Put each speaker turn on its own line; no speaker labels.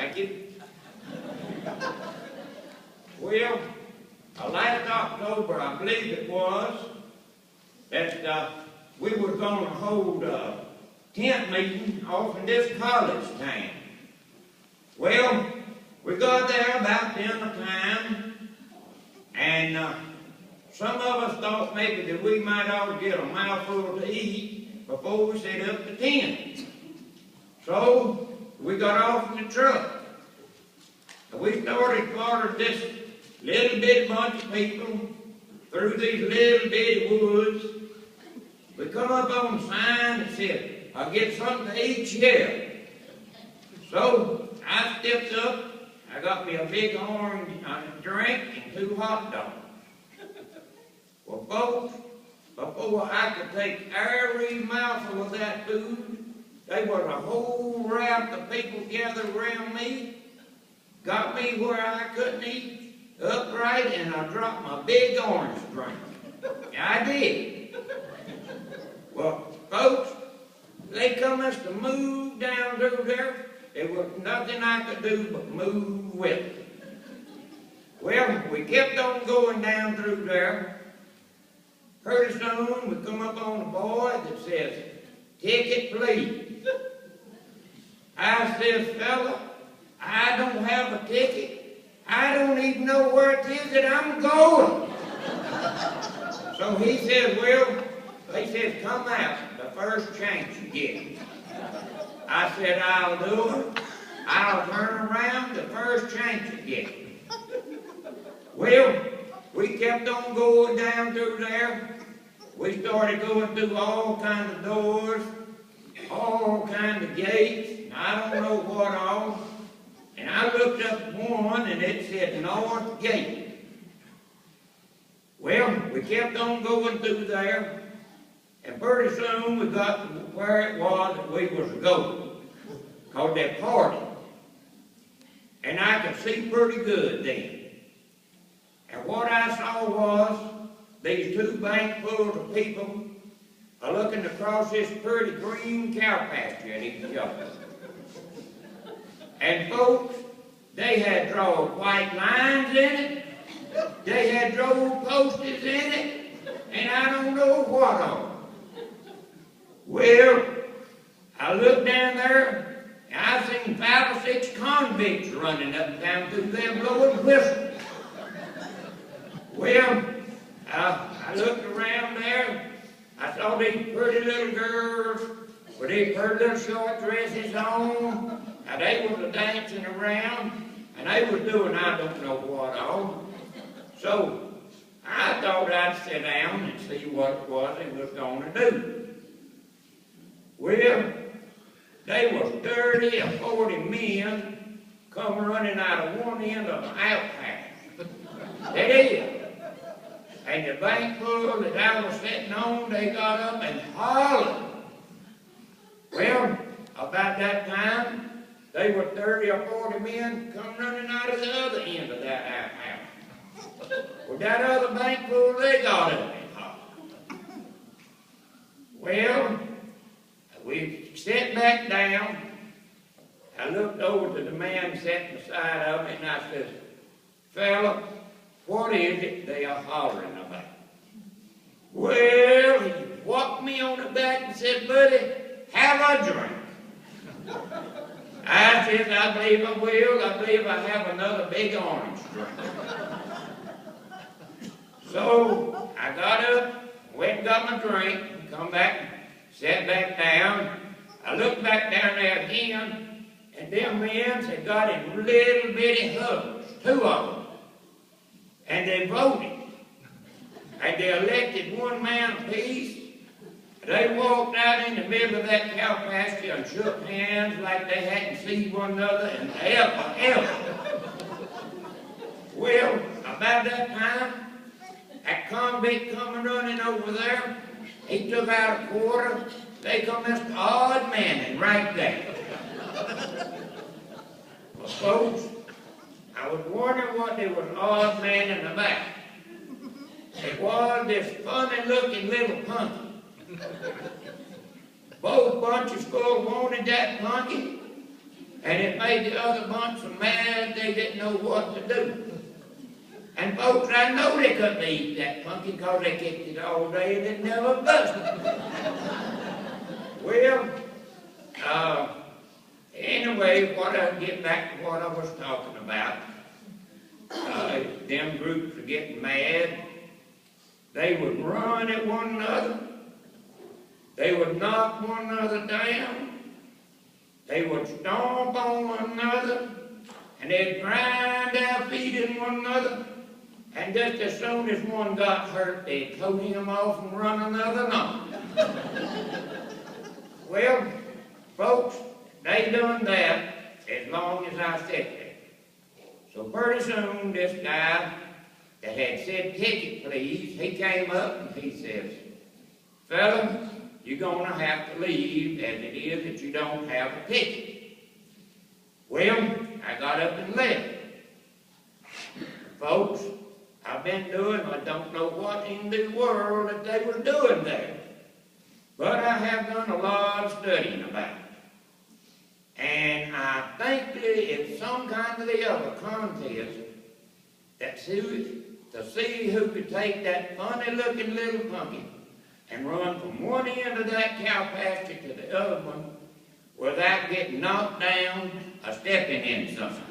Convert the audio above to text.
Thank you. Well, last October, I believe it was, that we were going to hold a tent meeting off in this college town. Well, we got there about dinner time, and some of us thought maybe that we might ought to get a mouthful to eat before we set up the tent. So we got off in the truck. And we started following this little bitty bunch of people through these little bitty woods. We come up on the sign that said, "I'll get something to eat here." So I stepped up, I got me a big orange drink and 2 hot dogs. Well, folks, before I could take every mouthful of that food, there was a whole raft of people gathered around me, got me where I couldn't eat upright, and I dropped my big orange drink. I did. Well, folks, they come us to move down through there. There was nothing I could do but move with it. Well, we kept on going down through there. Pretty soon, we come up on a board that says, "Ticket, please." I says, "Fella, I don't have a ticket. I don't even know where it is that I'm going." So he says, he says, "Come out the first chance you get." I said, "I'll do it. I'll turn around the first chance you get." Well, we kept on going down through there. We started going through all kinds of doors, all kinds of gates, and I don't know what all. And I looked up at one, and it said North Gate. Well, we kept on going through there, and pretty soon we got to where it was that we was going, called that party. And I could see pretty good then. And what I saw was these 2 bankfuls of people looking across this pretty green cow pasture at each other. And folks, they had drawn white lines in it, they had drawn posters in it, and I don't know what all. Well, I looked down there, and I seen 5 or 6 convicts running up and down through there blowing whistles. Well, I looked around there, I saw these pretty little girls with these pretty little short dresses on. Now they was dancing around, and they was doing I don't know what all. So I thought I'd sit down and see what it was they was going to do. Well, they was 30 or 40 men come running out of one end of the outhouse. They did. And the bankful that I was sitting on, they got up and hollered. Well, about that time, they were 30 or 40 men come running out of the other end of that outhouse. Well, that other bankful, they got up and hollered. Well, we sat back down. I looked over to the man sitting beside of me, and I said, "Fella, what is it they are hollering about?" Well, he whopped me on the back and said, "Buddy, have a drink." I said, "I believe I will. I believe I have another big orange drink." So I got up, went and got my drink, come back, sat back down. I looked back down there again, and them men had got in little bitty huddles, 2 of them. And they voted. And they elected 1 man apiece. They walked out in the middle of that cow pasture and shook hands like they hadn't seen one another in ever. Well, about that time, that convict coming running over there, he took out a quarter. They come Mr. Odd Man right there. Well, folks, I was wondering what there was odd man in the back. It was this funny-looking little punky. Both bunches full wanted that punky, And it made the other bunch so mad they didn't know what to do. And folks, I know they couldn't eat that pumpkin because they kicked it all day and it never busted. Well, anyway, get back to what I was talking about. Them groups were getting mad. They would run at one another. They would knock one another down. They would stomp on one another. And they'd grind their feet in one another. And just as soon as one got hurt, they'd tote him off and run another knock. Well, folks, they done that as long as I sat there. So pretty soon, this guy that had said, "Ticket, please," he came up and he says, "Fella, you're going to have to leave as it is that you don't have a ticket." Well, I got up and left. Folks, I've been doing, I don't know what in the world that they were doing there. But I have done a lot of studying about it. And I think that it's some kind of the other contest to see who could take that funny looking little pumpkin and run from one end of that cow pasture to the other one without getting knocked down or stepping in something.